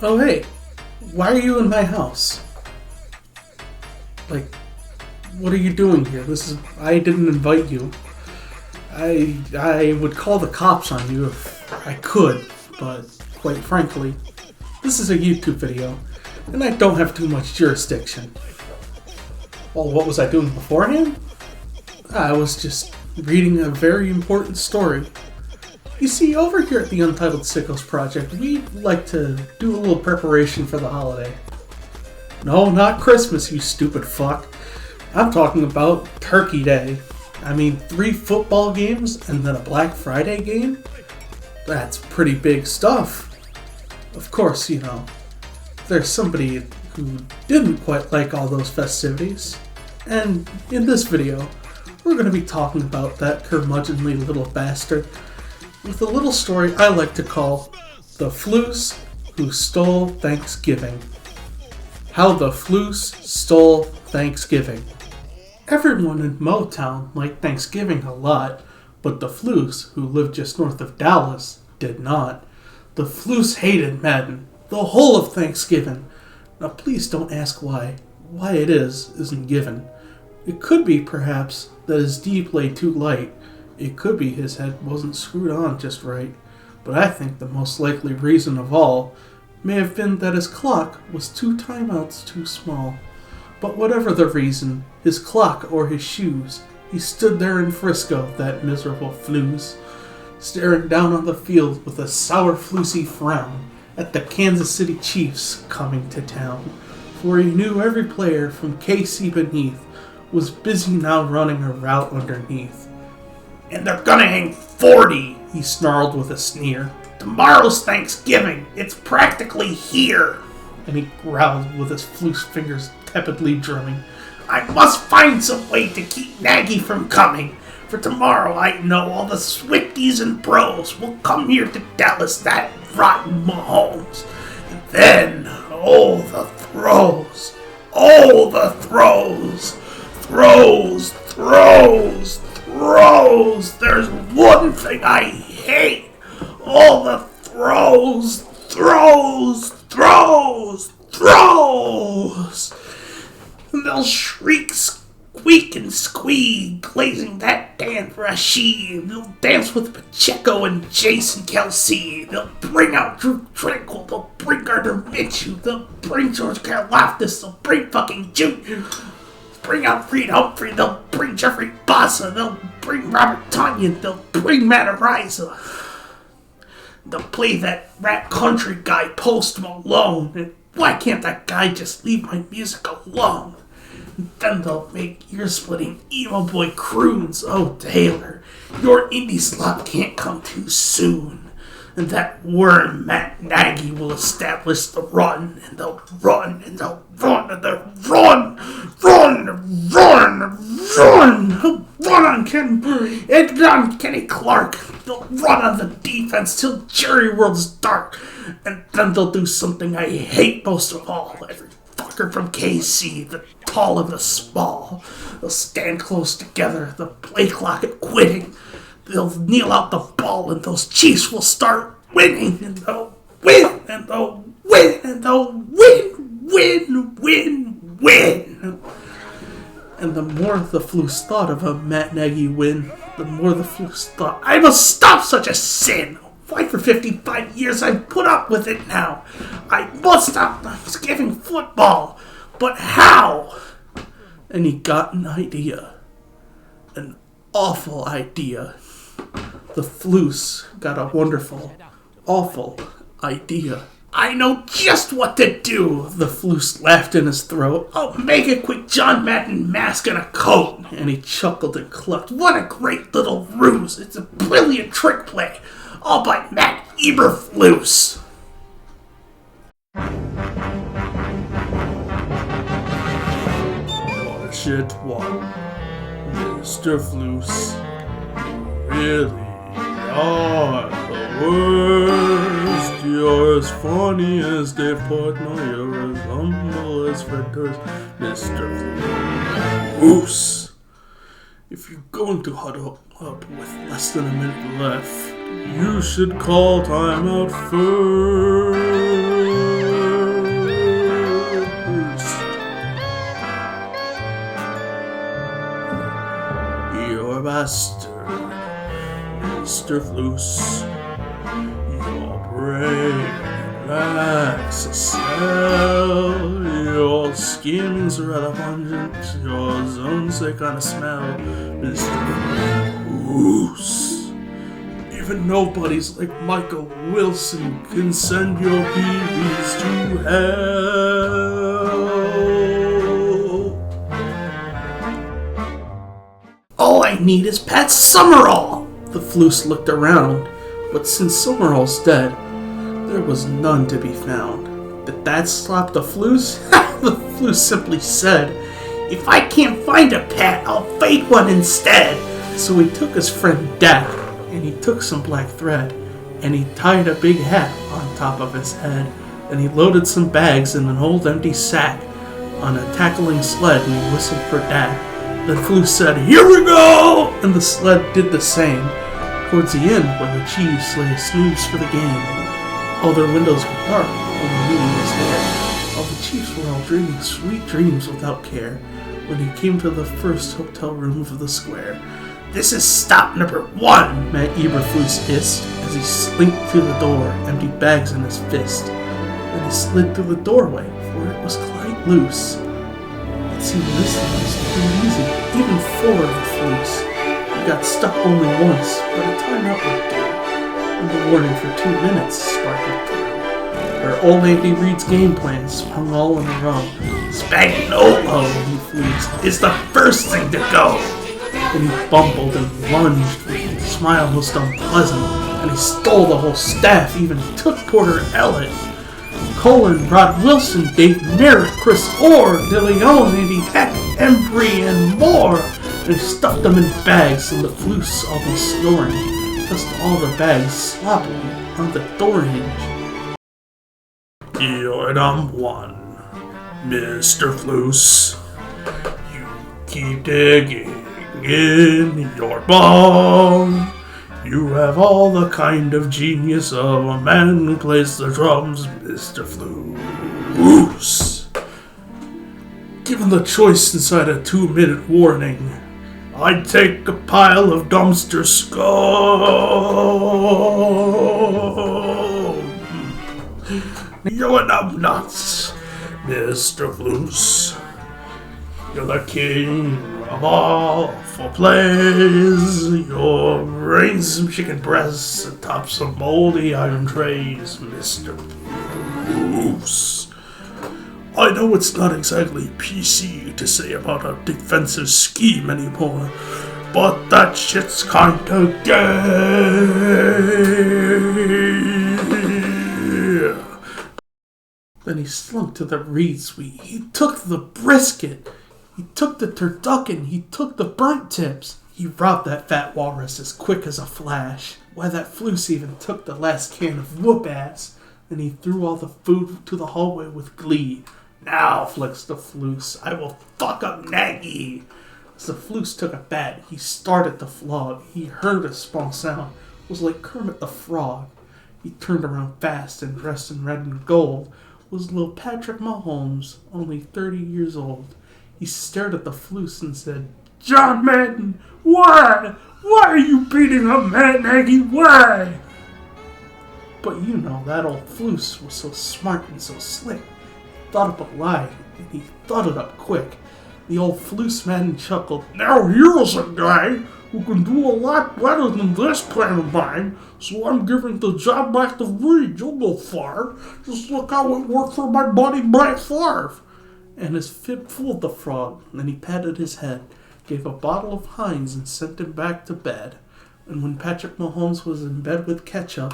Oh hey, why are you in my house? Like, what are you doing here? I didn't invite you. I would call the cops on you if I could, but quite frankly, this is a YouTube video, and I don't have too much jurisdiction. Well, what was I doing beforehand? I was just reading a very important story. You see, over here at the Untitled Sickos Project, we like to do a little preparation for the holiday. No, not Christmas, you stupid fuck. I'm talking about Turkey Day. I mean, 3 football games and then a Black Friday game? That's pretty big stuff. Of course, there's somebody who didn't quite like all those festivities. And in this video, we're going to be talking about that curmudgeonly little bastard with a little story I like to call The Floos Who Stole Thanksgiving. How the Floos Stole Thanksgiving. Everyone in Motown liked Thanksgiving a lot, but the Floos, who lived just north of Dallas, did not. The Floos hated Madden, the whole of Thanksgiving. Now please don't ask why. Why it isn't given. It could be, perhaps, that his deep lay too light. It could be his head wasn't screwed on just right. But I think the most likely reason of all may have been that his clock was 2 timeouts too small. But whatever the reason, his clock or his shoes, he stood there in Frisco, that miserable Floos, staring down on the field with a sour floosy frown at the Kansas City Chiefs coming to town. For he knew every player from KC beneath was busy now running a route underneath. "And they're gonna hang 40, he snarled with a sneer. "Tomorrow's Thanksgiving, it's practically here." And he growled with his Floos fingers tepidly drumming. "I must find some way to keep Nagy from coming. For tomorrow I know all the Swifties and bros will come here to Dallas, that rotten Mahomes. And then, oh the throws, oh the throws, throws, throws, throws. There's one thing I hate. All the throws, throws, throws, throws." And they'll shriek, squeak, and squeak, glazing that Dan Rashid. They'll dance with Pacheco and Jason Kelsey. They'll bring out Drew Tranquil. They'll bring Gardner Minshew. They'll bring George Karlaftis. They'll bring fucking Junior. Bring out Reed Humphrey. They'll bring Jeffrey Bossa. They'll bring Robert Tonyan. They'll bring Matt Ariza. They'll play that rap country guy Post Malone. And why can't that guy just leave my music alone? And then they'll make ear-splitting emo boy croons. Oh, Taylor, your indie slot can't come too soon. And that worm Matt Nagy will establish the run, and they'll run, and they'll run, and they'll run, run, run, run. He'll run on Ken Burry and on Kenny Clark. They'll run on the defense till Jerry World's dark. And then they'll do something I hate most of all. Every fucker from KC, the tall and the small. They'll stand close together, they'll play clock at quitting. They'll kneel out the ball and those Chiefs will start winning. And they'll win, and they'll win, and they'll win, win, win, win. And the more the Floos thought of a Matt Nagy win, the more the Floos thought, I must stop such a sin. Why for 55 years I've put up with it now. I must stop Thanksgiving football. But how? And he got an idea. An awful idea. The Floos got a wonderful, awful idea. "I know just what to do," the Floos laughed in his throat. "I'll make a quick John Madden mask and a coat." And he chuckled and clucked. "What a great little ruse. It's a brilliant trick play. All by Matt Eberflus." Shit, what? Mr. Floos, really are the worst. You're as funny as Dave Portnoy. You're as humble as Fred Durst. Mr. Floos. If you're going to huddle up with less than a minute left, you should call timeout first. your master, Mr. Floos. Your brain lacks a cell. Your scheming's rather pungent. Your zone's sick on a smell, Mr. Floos. Even nobodies like Michael Wilson can send your babies to hell. All I need is Pat Summerall! The Floos looked around, but since Summerall's dead, there was none to be found. Did that stop the Floos? The Floos simply said, "If I can't find a Pat, I'll fake one instead." So he took his friend Dak, and he took some black thread, and he tied a big hat on top of his head, and he loaded some bags in an old empty sack on a tackling sled, and he whistled for Dak. Then Floos said, "Here we go!" And the sled did the same. Towards the end, where the Chiefs lay snooze for the game, all their windows were dark, and the moon was there. All the Chiefs were all dreaming sweet dreams without care, when he came to the first hotel room of the square. "This is stop number 1, Matt Eberflus hissed, as he slinked through the door, empty bags in his fist. Then he slid through the doorway, for it was quite loose. It seemed this thing was too easy, even for the Floos. He got stuck only once, but a timeout would do, and the warning for 2 minutes sparkled through. Where old Andy Reid's game plans hung all in a row. "Spagnuolo," he Floos, "is the first thing to go." Then he bumbled and lunged with a smile most unpleasant, and he stole the whole staff, even took Porter Ellett. Colin, Rod Wilson, Dave Merritt, Chris Orr, DeLeon, Andy Peck, Embry, and more, and he stuffed them in bags, and the Floos all be snoring, just all the bags slopping on the door hinge. You're number 1, Mr. Floos. You keep digging in your bong. You have all the kind of genius of a man who plays the drums, Mr. Floos. Given the choice inside a 2-minute warning, I'd take a pile of dumpster scum. You're nuts, Mr. Floos. You're the king of awful plays. Your brains some chicken breasts atop some moldy iron trays, Mr. Floos. I know it's not exactly PC to say about a defensive scheme anymore, but that shit's kinda gay. Then he slunk to the Reed suite. He took the brisket. He took the turducken. He took the burnt tips. He robbed that fat walrus as quick as a flash. Why, that Floos even took the last can of whoop-ass. Then he threw all the food to the hallway with glee. "Now," flexed the Floos, "I will fuck up Nagy." As the Floos took a bat, he started to flog. He heard a small sound. It was like Kermit the Frog. He turned around fast and dressed in red and gold. It was little Patrick Mahomes, only 30 years old. He stared at the Floos and said, "John Madden, why? Why are you beating up Matt Nagy? Why?" But you know, that old Floos was so smart and so slick. He thought up a lie, and he thought it up quick. The old Floos Madden chuckled, "Now here's a guy who can do a lot better than this plan of mine, so I'm giving the job back to Reed. You'll go far. Just look how it worked for my buddy Brett Favre." And his fib fooled the frog, and then he patted his head, gave a bottle of Heinz, and sent him back to bed. And when Patrick Mahomes was in bed with ketchup,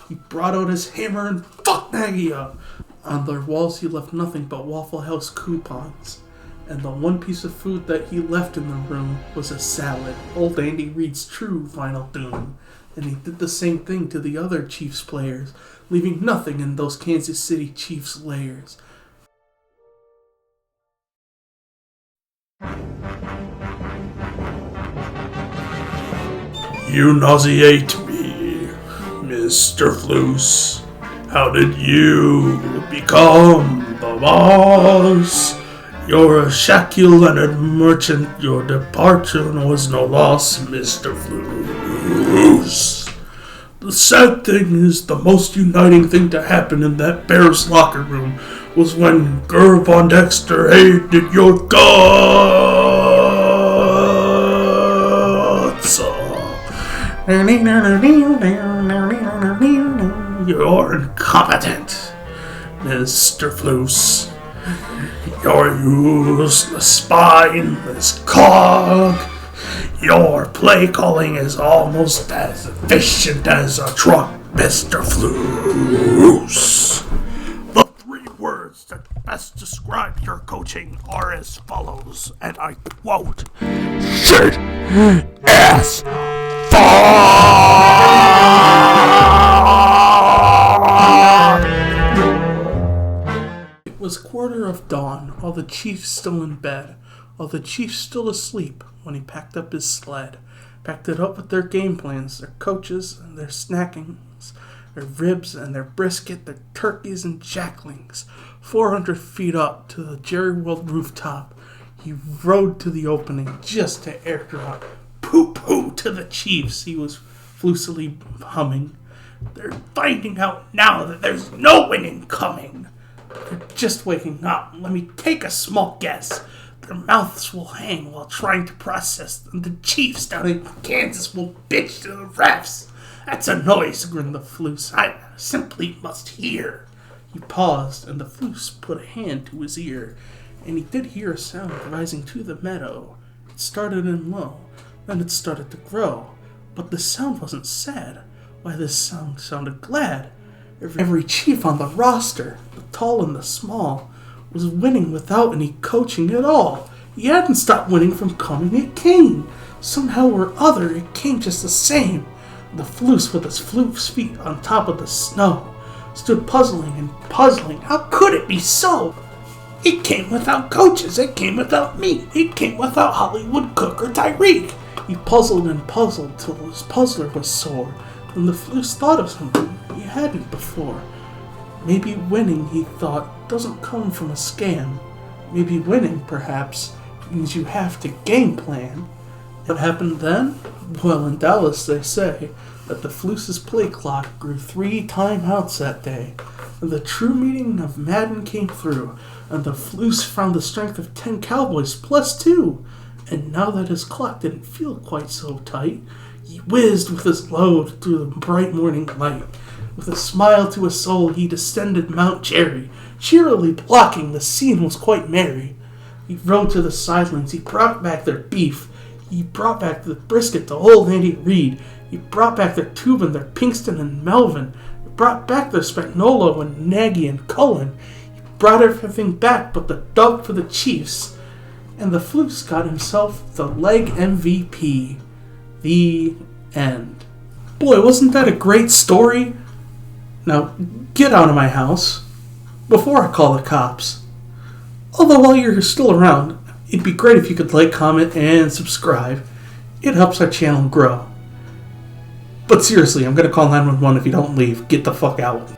he brought out his hammer and fucked Nagy up. On their walls he left nothing but Waffle House coupons. And the one piece of food that he left in the room was a salad, old Andy Reid's true final doom. And he did the same thing to the other Chiefs players, leaving nothing in those Kansas City Chiefs layers. You nauseate me, Mr. Floos. How did you become the boss? You're a Shaquille Leonard merchant. Your departure was no loss, Mr. Flus. The sad thing is, the most uniting thing to happen in that Bears locker room was when Gurr Von Dexter hated your guts. You're incompetent, Mr. Flus. You're useless, spineless cog. Your play calling is almost as efficient as a truck, Mr. Flus. The three words that best describe your coaching are as follows, and I quote, shit, ass, It was quarter of dawn, all the Chiefs still in bed, all the Chiefs still asleep, when he packed up his sled. Packed it up with their game plans, their coaches and their snackings, their ribs and their brisket, their turkeys and jacklings. 400 feet up to the Jerry World rooftop, he rode to the opening just to airdrop. Poo-poo to the Chiefs, he was flusily humming. They're finding out now that there's no winning coming. They're just waking up. Let me take a small guess. Their mouths will hang while trying to process, and the Chiefs down in Kansas will bitch to the refs. That's a noise, grinned the Flus. I simply must hear. He paused, and the Flus put a hand to his ear, and he did hear a sound rising to the meadow. It started in low, then it started to grow. But the sound wasn't sad. Why, this sound sounded glad. Every Chief on the roster, the tall and the small, was winning without any coaching at all. He hadn't stopped winning from coming. It came. Somehow or other, it came just the same. The Flus, with his Flus feet on top of the snow, stood puzzling and puzzling. How could it be so? It came without coaches. It came without me. It came without Hollywood Cook or Tyreek. He puzzled and puzzled till his puzzler was sore. And the Flus thought of something he hadn't before. Maybe winning, he thought, doesn't come from a scam. Maybe winning, perhaps, means you have to game plan. What happened then? Well, in Dallas they say that the Flus's play clock grew 3 timeouts that day. And the true meaning of Madden came through, and the Flus found the strength of 10 Cowboys plus 2. And now that his clock didn't feel quite so tight, he whizzed with his load through the bright morning light. With a smile to his soul, he descended Mount Jerry. Cheerily blocking, the scene was quite merry. He rode to the sidelines. He brought back their beef. He brought back the brisket to old Andy Reid. He brought back their Tubin, their Pinkston and Melvin. He brought back their Spagnuolo and Nagy and Cullen. He brought everything back but the dub for the Chiefs. And the Flus got himself the leg MVP. The end. Boy, wasn't that a great story? Now, get out of my house before I call the cops. Although while you're still around, it'd be great if you could like, comment, and subscribe. It helps our channel grow. But seriously, I'm going to call 911 if you don't leave. Get the fuck out.